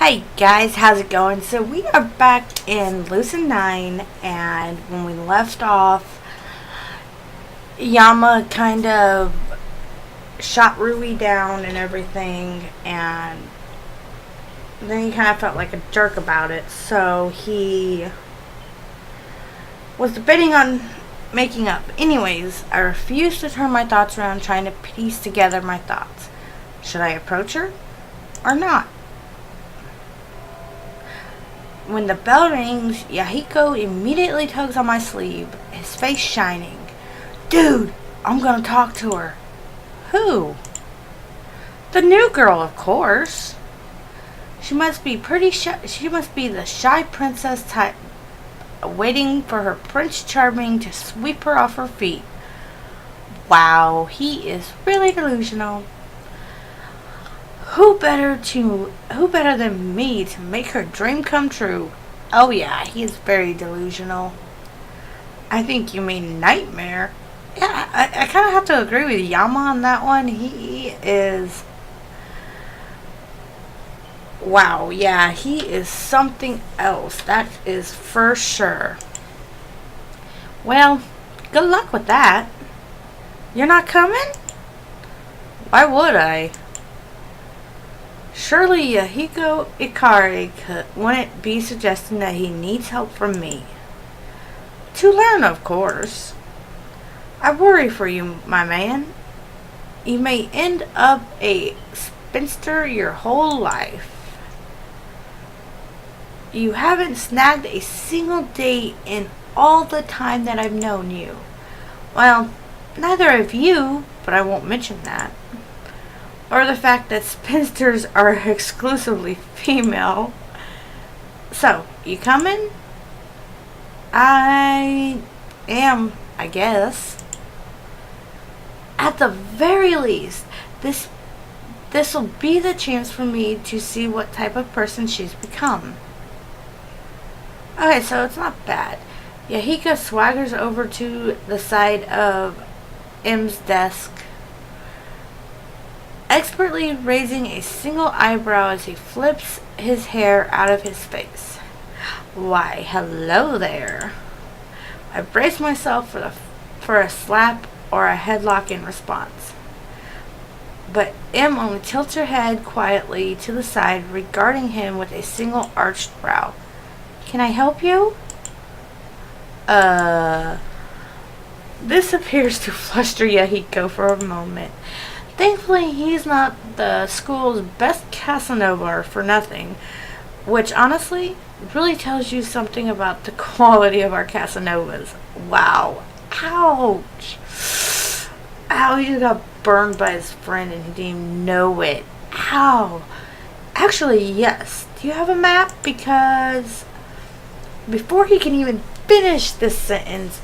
Hey guys, how's it going? So we are back in Lucid 9, and when we left off, Yama kind of shot Rui down and everything, and then he kind of felt like a jerk about it, so he was debating on making up. Anyways, I refused to turn my thoughts around, trying to piece together my thoughts. Should I approach her or not? When the bell rings, Yahiko immediately tugs on my sleeve, his face shining. Dude, I'm gonna talk to her. Who? The new girl, of course. She must be pretty shy. She must be the shy princess type, waiting for her Prince Charming to sweep her off her feet. Wow, he is really delusional. Who better than me to make her dream come true? Oh yeah, he is very delusional. I think you mean nightmare. Yeah, I kind of have to agree with Yama on that one. He is... Wow, yeah, he is something else. That is for sure. Well, good luck with that. You're not coming? Why would I? Surely Yahiko Ikari wouldn't be suggesting that he needs help from me. To learn, of course. I worry for you, my man. You may end up a spinster your whole life. You haven't snagged a single date in all the time that I've known you. Well, neither have you, but I won't mention that. Or the fact that spinsters are exclusively female. So, you coming? I am, I guess. At the very least, this will be the chance for me to see what type of person she's become. Okay, so it's not bad. Yahiko swaggers over to the side of M's desk, expertly raising a single eyebrow as he flips his hair out of his face. Why, hello there. I brace myself for a slap or a headlock in response. But M only tilts her head quietly to the side, regarding him with a single arched brow. Can I help you? This appears to fluster Yahiko for a moment. Thankfully, he's not the school's best Casanova for nothing, which honestly really tells you something about the quality of our Casanovas. Wow. Ouch. Ow, he just got burned by his friend and he didn't even know it. Ow. Actually, yes. Do you have a map? Because before he can even finish this sentence,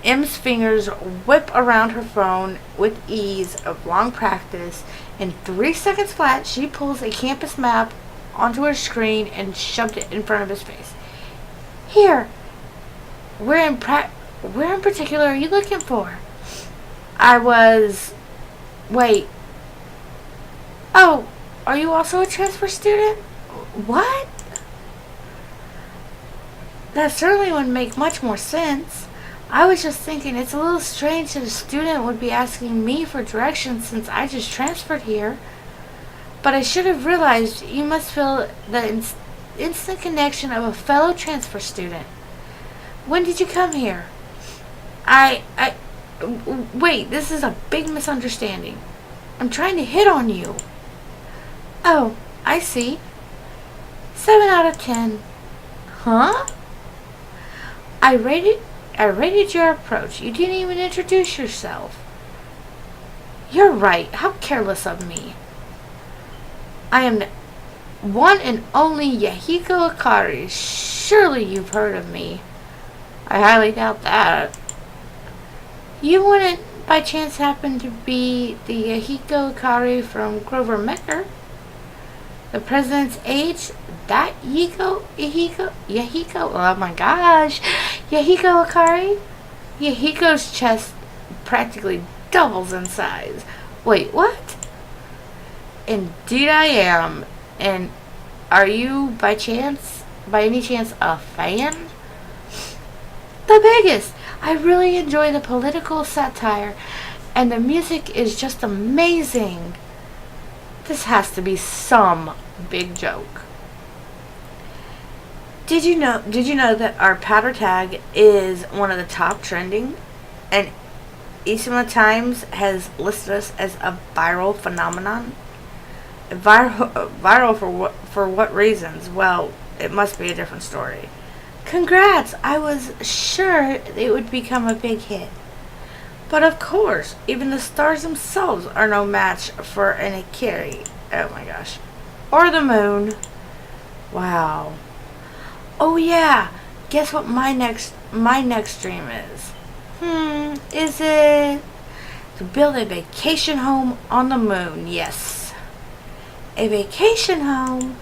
M's fingers whip around her phone with ease of long practice. In 3 seconds flat, she pulls a campus map onto her screen and shoved it in front of his face. Here. Where in particular are you looking for? Wait. Oh, are you also a transfer student? What? That certainly would make much more sense. I was just thinking it's a little strange that a student would be asking me for directions since I just transferred here. But I should have realized you must feel the instant connection of a fellow transfer student. When did you come here? Wait, this is a big misunderstanding. I'm trying to hit on you. Oh, I see. 7 out of 10. Huh? I rated your approach. You didn't even introduce yourself. You're right. How careless of me. I am the one and only Yahiko Ikari. Surely you've heard of me. I highly doubt that. You wouldn't by chance happen to be the Yahiko Ikari from Grover Mecker? The president's age? That Yahiko? Oh my gosh. Yahiko Ikari? Yahiko's chest practically doubles in size. Wait, what? Indeed I am. And Are you by any chance, a fan? The biggest! I really enjoy the political satire, and the music is just amazing. This has to be some big joke. Did you know that our powder tag is one of the top trending, and each of the Times has listed us as a viral phenomenon? Viral for what reasons? Well, it must be a different story. Congrats! I was sure it would become a big hit. But of course, even the stars themselves are no match for an Ikari. Oh my gosh. Or the moon. Wow. Oh yeah. Guess what my next dream is? Is it to build a vacation home on the moon? Yes. A vacation home?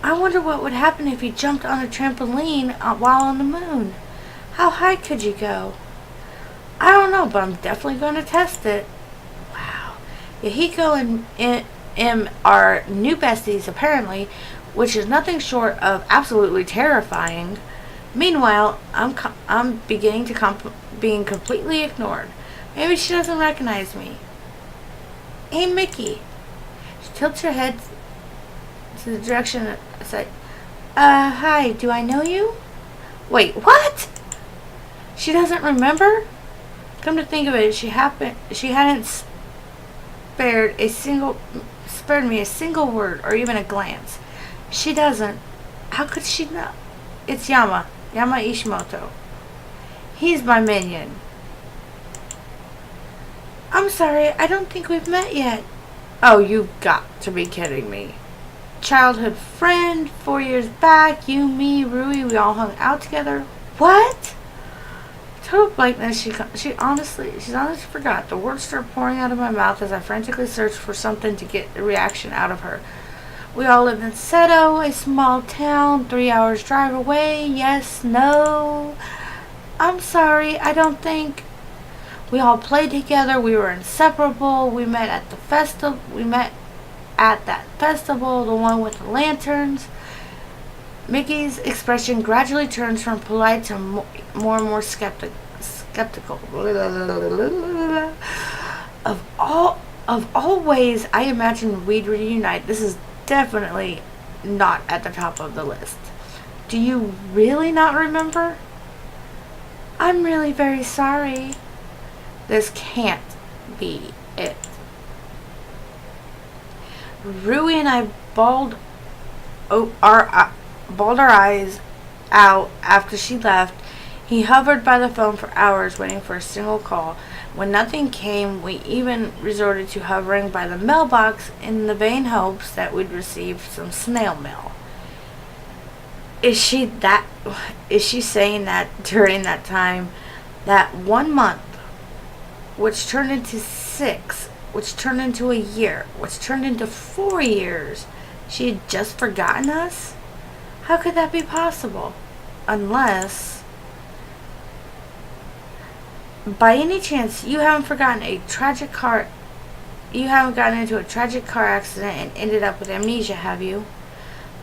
I wonder what would happen if you jumped on a trampoline while on the moon. How high could you go? I don't know, but I'm definitely going to test it. Wow. Yahiko and M are new besties, apparently, which is nothing short of absolutely terrifying. Meanwhile, I'm beginning to being completely ignored. Maybe she doesn't recognize me. Hey, Mickey. She tilts her head to the direction. It's like, hi, do I know you? Wait, what? She doesn't remember? Come to think of it, she hadn't spared me a single word or even a glance. She doesn't. How could she know? It's Yama Ishimoto. He's my minion. I'm sorry, I don't think we've met yet. Oh, you've got to be kidding me. Childhood friend, 4 years back, you, me, Rui, we all hung out together. What? Total blankness. She's honestly forgot. The words started pouring out of my mouth as I frantically searched for something to get a reaction out of her. We all lived in Seto, a small town, 3 hours drive away. Yes, no. I'm sorry, I don't think. We all played together. We were inseparable. We met at that festival, the one with the lanterns. Mickey's expression gradually turns from polite to more and more skeptical. Of all ways I imagine we'd reunite, this is definitely not at the top of the list. Do you really not remember? I'm really very sorry. This can't be it. Rui and I bawled our eyes out after she left. He hovered by the phone for hours waiting for a single call. When nothing came, we even resorted to hovering by the mailbox in the vain hopes that we'd receive some snail mail. Is she saying that during that time, that 1 month, which turned into 6, which turned into a year, which turned into 4 years, she had just forgotten us? How could that be possible? Unless, by any chance, you haven't gotten into a tragic car accident and ended up with amnesia, have you?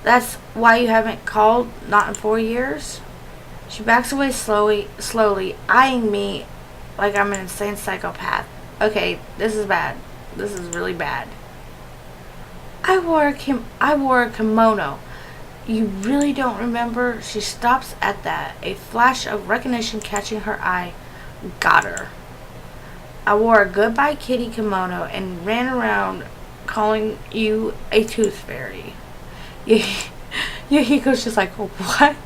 That's why you haven't called, not in 4 years? She backs away slowly, eyeing me like I'm an insane psychopath. Okay, this is bad. This is really bad. I wore a kimono. You really don't remember? She stops at that, a flash of recognition catching her eye. Got her. I wore a Goodbye Kitty kimono and ran around calling you a tooth fairy. Yahiko's just like, what?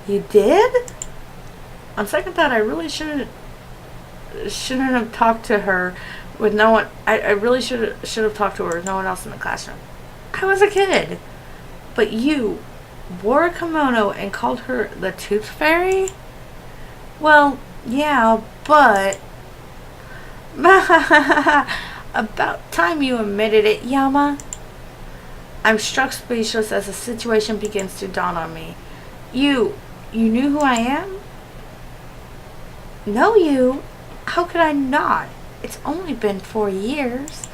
You did? On second thought, I really shouldn't have talked to her with no one. I really should have talked to her with no one else in the classroom. I was a kid. But you wore a kimono and called her the Tooth Fairy? Well, yeah, but... About time you admitted it, Yama. I'm struck speechless as the situation begins to dawn on me. You knew who I am? Know you? How could I not? It's only been 4 years.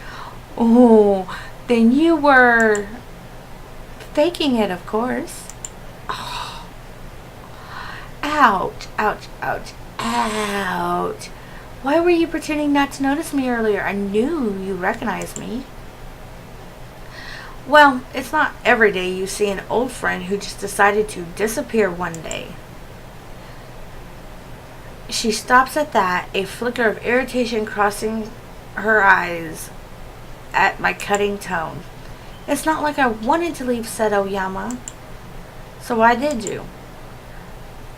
Oh, then you were... Faking it, of course. Oh. Ouch, ouch, ouch, ouch. Why were you pretending not to notice me earlier? I knew you recognized me. Well, it's not every day you see an old friend who just decided to disappear one day. She stops at that, a flicker of irritation crossing her eyes at my cutting tone. It's not like I wanted to leave, said Oyama. So why did you?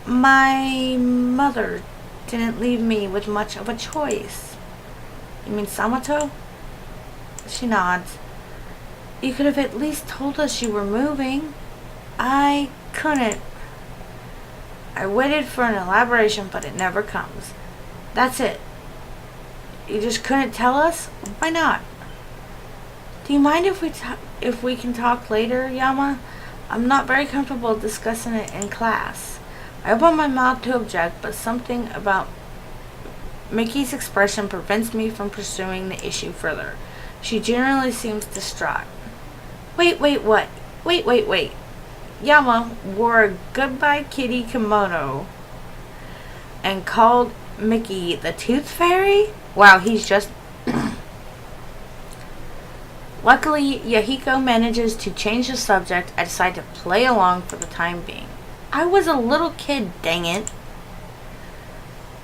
My mother didn't leave me with much of a choice. You mean Samato? She nods. You could have at least told us you were moving. I couldn't. I waited for an elaboration, but it never comes. That's it. You just couldn't tell us? Why not? Do you mind if we can talk later, Yama? I'm not very comfortable discussing it in class. I open my mouth to object, but something about Mickey's expression prevents me from pursuing the issue further. She generally seems distraught. Wait, what? Wait. Yama wore a goodbye kitty kimono and called Mickey the Tooth Fairy? Wow, he's just... Luckily, Yahiko manages to change the subject. I decide to play along for the time being. I was a little kid, dang it.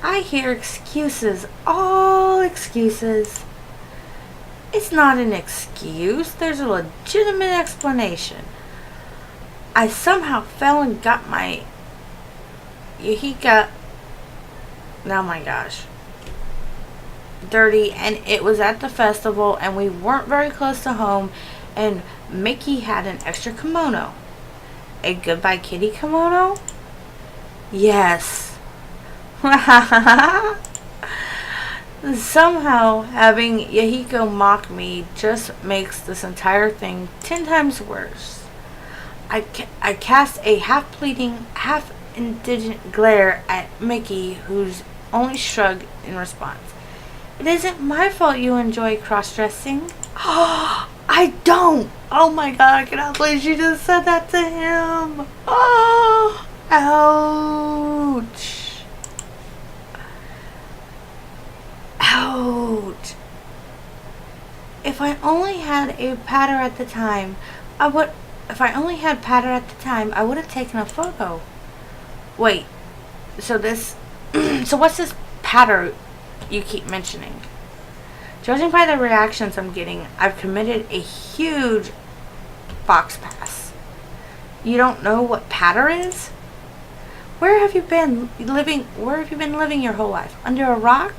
I hear excuses, all excuses. It's not an excuse. There's a legitimate explanation. I somehow fell and got my Yahika, oh my gosh, dirty, and it was at the festival and we weren't very close to home, and Mickey had an extra kimono. A goodbye kitty kimono? Yes. Somehow having Yahiko mock me just makes this entire thing 10 times worse. I cast a half-pleading, half-indignant glare at Mickey, who's only shrugged in response. It isn't my fault you enjoy cross-dressing. Oh, I don't! Oh my god, I cannot believe she just said that to him! Oh! Ouch! Ouch! If I only had a patter at the time, I would have taken a photo. Wait, so what's this patter you keep mentioning? Judging by the reactions I'm getting, I've committed a huge fox pass. You don't know what patter is? Where have you been living your whole life? Under a rock?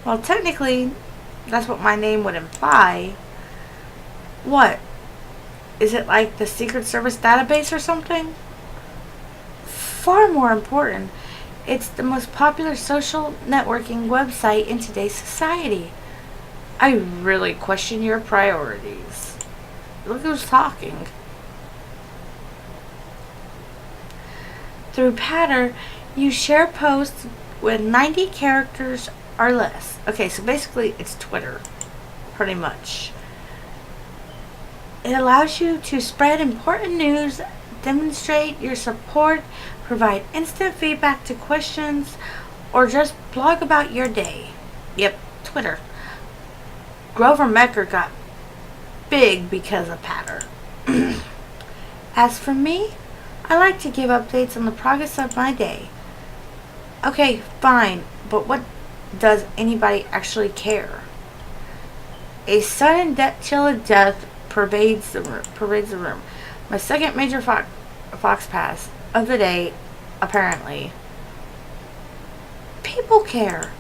Well, technically, that's what my name would imply. What? Is it like the Secret Service database or something? Far more important, it's the most popular social networking website in today's society. I really question your priorities. Look who's talking. Through Patter, you share posts with 90 characters or less. Okay, so basically it's Twitter, pretty much. It allows you to spread important news, demonstrate your support, provide instant feedback to questions, or just blog about your day. Yep, Twitter. Grover Mecker got big because of Patter. As for me, I like to give updates on the progress of my day. Okay, fine, but what does anybody actually care? A sudden chill of death pervades the room. My second major fox pass of the day, apparently. People care.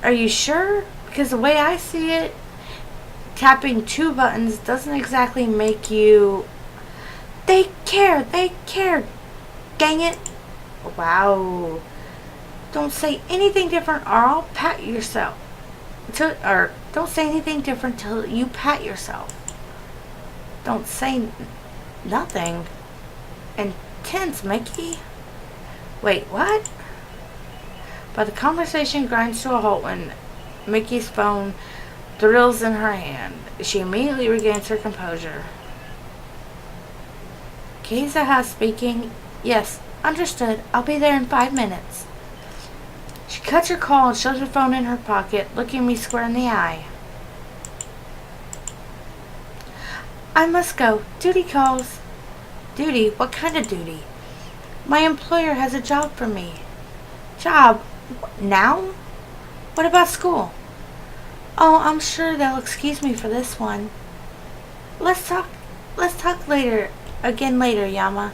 Are you sure? Because the way I see it, tapping 2 buttons doesn't exactly make you... They care. Dang it. Wow. Don't say anything different or I'll pat yourself. Don't say anything different till you pat yourself. Don't say nothing. Intense, Mickey. Wait, what? But the conversation grinds to a halt when Mickey's phone thrills in her hand. She immediately regains her composure. Keisaha speaking. Yes, understood. I'll be there in 5 minutes. She cuts her call and shoves her phone in her pocket, looking me square in the eye. I must go. Duty calls. Duty? What kind of duty? My employer has a job for me. Job? Now? What about school? Oh, I'm sure they'll excuse me for this one. Let's talk later. Again later, Yama.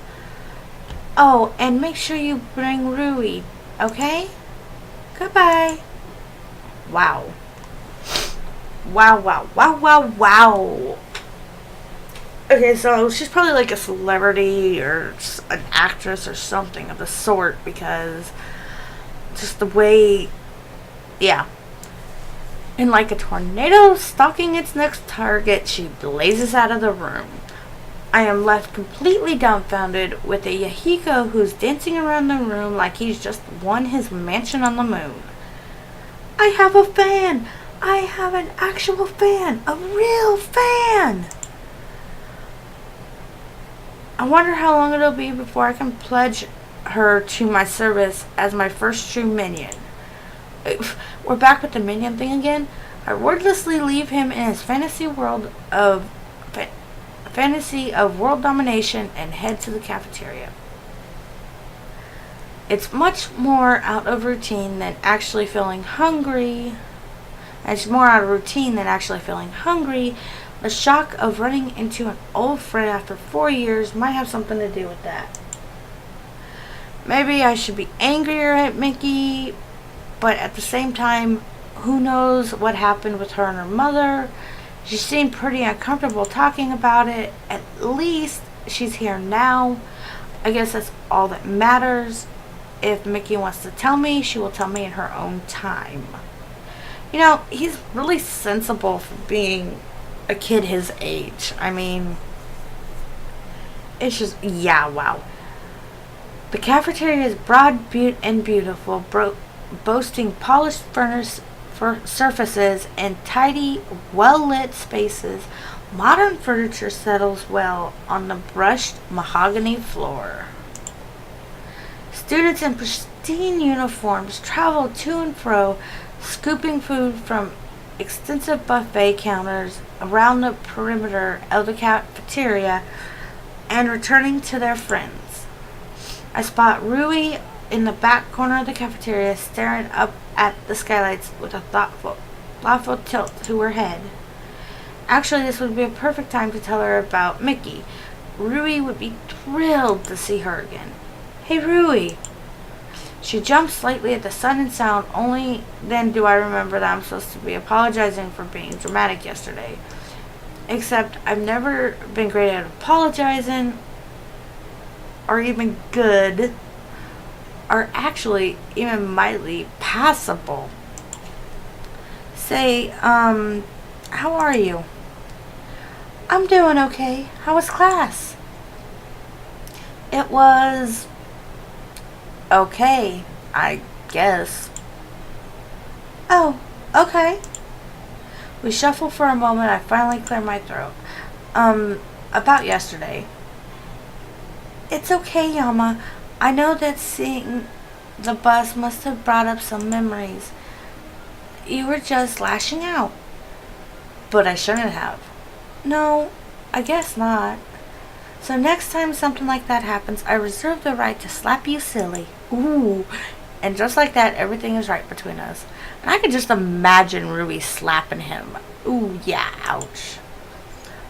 Oh, and make sure you bring Rui, okay? Goodbye. Wow. Wow. Okay, so she's probably like a celebrity or an actress or something of the sort, because just the way, yeah. And like a tornado stalking its next target, she blazes out of the room. I am left completely dumbfounded with a Yahiko who's dancing around the room like he's just won his mansion on the moon. I have a fan! I have an actual fan! A real fan! I wonder how long it'll be before I can pledge her to my service as my first true minion. We're back with the minion thing again. I wordlessly leave him in his fantasy of world domination and head to the cafeteria. It's much more out of routine than actually feeling hungry. The shock of running into an old friend after 4 years might have something to do with that. Maybe I should be angrier at Mickey, but at the same time, who knows what happened with her and her mother. She seemed pretty uncomfortable talking about it. At least she's here now. I guess that's all that matters. If Mickey wants to tell me, she will tell me in her own time. You know, he's really sensible for being a kid his age. I mean, it's just, yeah, wow. The cafeteria is broad and beautiful, boasting polished furnace surfaces and tidy, well-lit spaces. Modern furniture settles well on the brushed mahogany floor. Students in pristine uniforms travel to and fro, scooping food from extensive buffet counters around the perimeter of the cafeteria and returning to their friends. I spot Rui in the back corner of the cafeteria, staring up at the skylights with a thoughtful tilt to her head. Actually, this would be a perfect time to tell her about Mickey. Rui would be thrilled to see her again. Hey, Rui. She jumps slightly at the sudden sound. Only then do I remember that I'm supposed to be apologizing for being dramatic yesterday. Except I've never been great at apologizing, or even good, or actually even mildly passable. Say, how are you? I'm doing okay. How was class? It was okay, I guess. Oh, okay. We shuffle for a moment. I finally clear my throat. About yesterday. It's okay, Yama. I know that seeing the bus must have brought up some memories. You were just lashing out. But I shouldn't have. No, I guess not. So next time something like that happens, I reserve the right to slap you silly. Ooh. And just like that, everything is right between us. And I could just imagine Ruby slapping him. Ooh, yeah, ouch.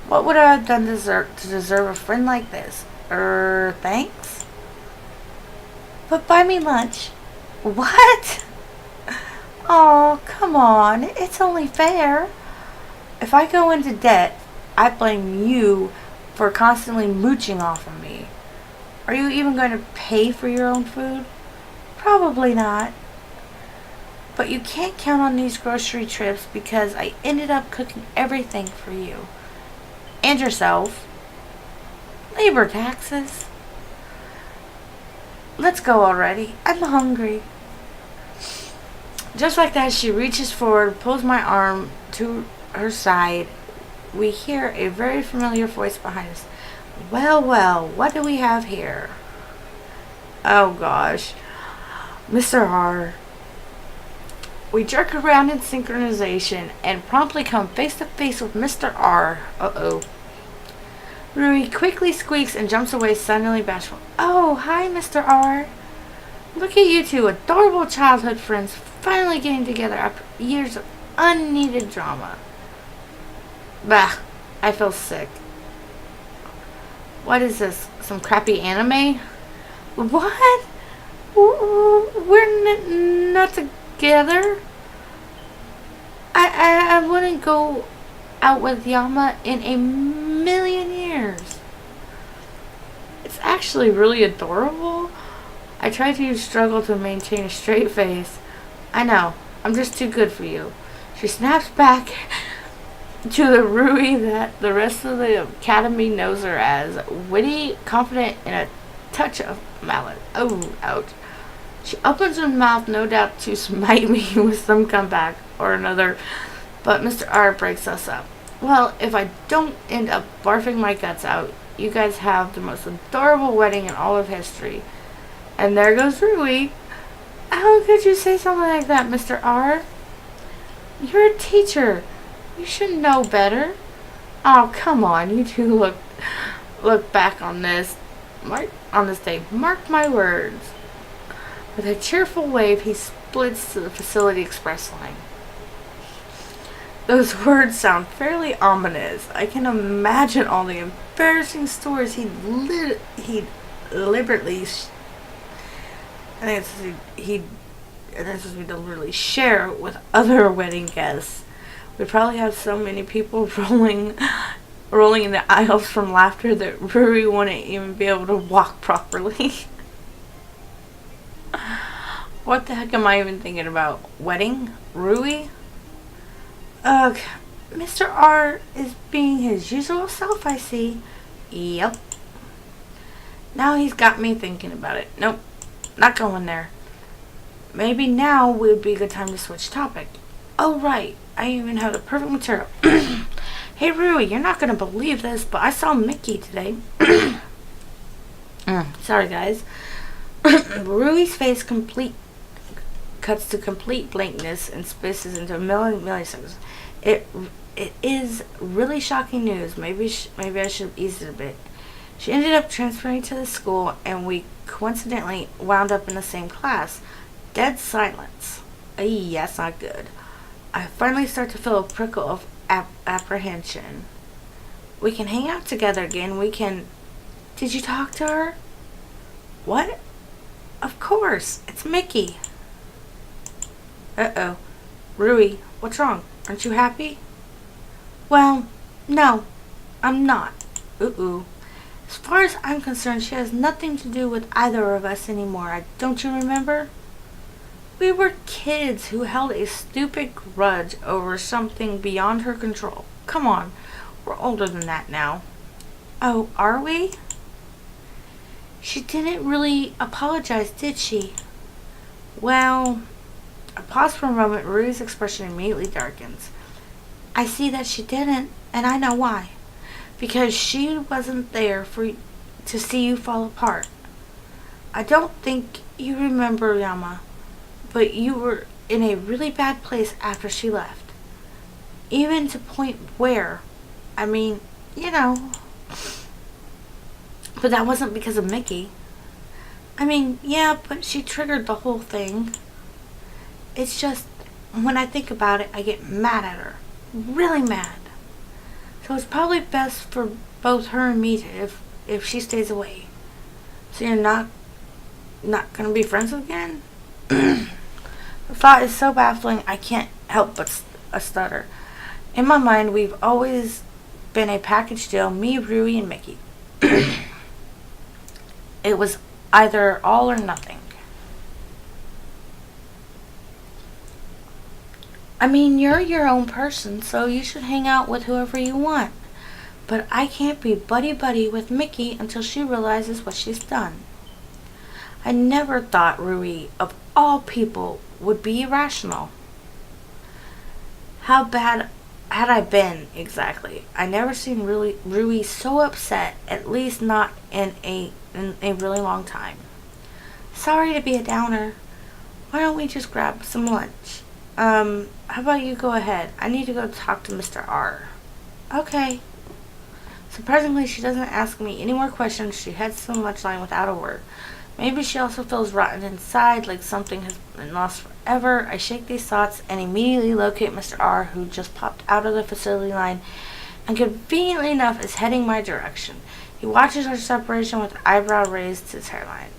What would I have done to deserve a friend like this? Thanks? But buy me lunch. What? Oh, come on. It's only fair. If I go into debt, I blame you for constantly mooching off of me. Are you even going to pay for your own food? Probably not. But you can't count on these grocery trips because I ended up cooking everything for you. And yourself. Labor taxes. Let's go already. I'm hungry. Just like that, she reaches forward, pulls my arm to her side. We hear a very familiar voice behind us. Well, well, what do we have here? Oh gosh. Mr. R. We jerk around in synchronization and promptly come face to face with Mr. R. Uh-oh. Rui quickly squeaks and jumps away, suddenly bashful. Oh, hi, Mr. R. Look at you two, adorable childhood friends, finally getting together after years of unneeded drama. Bah, I feel sick. What is this? Some crappy anime? What? We're not together? I wouldn't go out with Yama in a million years. It's actually really adorable. I try to struggle to maintain a straight face. I know, I'm just too good for you. She snaps back to the Rui that the rest of the academy knows her as, witty, confident, and a touch of malice. Oh, ouch. She opens her mouth, no doubt to smite me with some comeback or another, but Mr. R breaks us up. Well, if I don't end up barfing my guts out, you guys have the most adorable wedding in all of history. And there goes Rui. How could you say something like that, Mr. R? You're a teacher. You should know better. Oh, come on. You two look back on this day. Mark my words. With a cheerful wave, he splits to the facility express line. Those words sound fairly ominous. I can imagine all the embarrassing stories he'd deliberately deliberately share with other wedding guests. We probably have so many people rolling in the aisles from laughter that Rui wouldn't even be able to walk properly. What the heck am I even thinking about? Wedding? Rui? Ugh. Mr. R is being his usual self, I see. Yep. Now he's got me thinking about it. Nope. Not going there. Maybe now would be a good time to switch topic. Oh, right. I even have the perfect material. Hey, Rui, you're not going to believe this, but I saw Mickey today. Sorry, guys. Rui's face cuts to complete blankness and spaces into milliseconds. It is really shocking news. Maybe I should ease it a bit. She ended up transferring to the school, and we coincidentally wound up in the same class. Dead silence. That's not good. I finally start to feel a prickle of apprehension. We can hang out together again. We can... Did you talk to her? What? Of course. It's Mickey. Uh-oh. Rui, what's wrong? Aren't you happy? Well, no. I'm not. Uh-oh. As far as I'm concerned, she has nothing to do with either of us anymore. Don't you remember? We were kids who held a stupid grudge over something beyond her control. Come on. We're older than that now. Oh, are we? She didn't really apologize, did she? Well, I pause for a moment. Rui's expression immediately darkens. I see that she didn't, and I know why. Because she wasn't there to see you fall apart. I don't think you remember, Yama, but you were in a really bad place after she left. Even to point where, I mean, you know. But that wasn't because of Mickey. I mean, yeah, but she triggered the whole thing. It's just, when I think about it, I get mad at her. Really mad. So it's probably best for both her and me if she stays away. So you're not gonna be friends again? The thought is so baffling I can't help but stutter. In my mind, we've always been a package deal, me, Rui, and Mickey. It was either all or nothing. I mean, you're your own person, so you should hang out with whoever you want. But I can't be buddy-buddy with Mickey until she realizes what she's done. I never thought Rui, of all people, would be irrational. How bad had I been, exactly. I never seen Rui so upset, at least not in a really long time. Sorry to be a downer. Why don't we just grab some lunch? How about you go ahead? I need to go talk to Mr. R. Okay. Surprisingly, she doesn't ask me any more questions. She heads to the lunch line without a word. Maybe she also feels rotten inside, like something has been lost forever. I shake these thoughts and immediately locate Mr. R, who just popped out of the facility line and conveniently enough is heading my direction. He watches our separation with eyebrow raised to his hairline.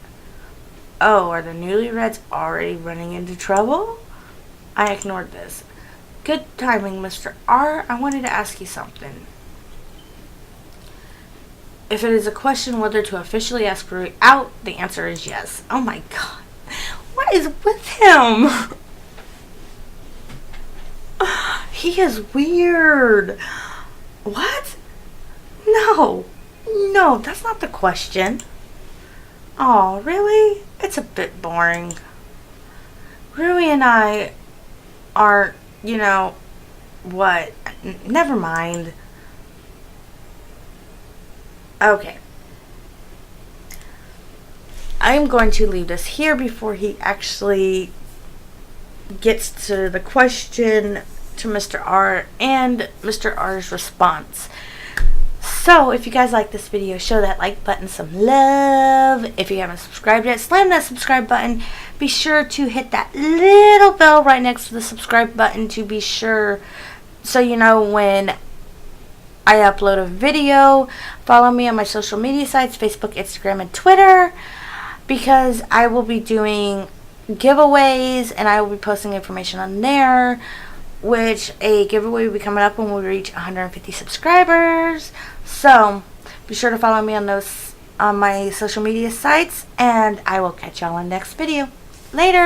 Oh, are the newlyweds already running into trouble? I ignored this. Good timing, Mr. R. I wanted to ask you something. If it is a question whether to officially ask Rui out, the answer is yes. Oh my god. What is with him? He is weird. What? No. No, that's not the question. Oh, really? It's a bit boring. Rui and I aren't, what? Never mind. Okay. I am going to leave this here before he actually gets to the question to Mr. R and Mr. R's response. So, if you guys like this video, show that like button some love. If you haven't subscribed yet, slam that subscribe button. Be sure to hit that little bell right next to the subscribe button to be sure so you know when I upload a video. Follow me on my social media sites, Facebook, Instagram, and Twitter, because I will be doing giveaways and I will be posting information on there, which a giveaway will be coming up when we reach 150 subscribers. So be sure to follow me on my social media sites, and I will catch y'all in the next video. Later!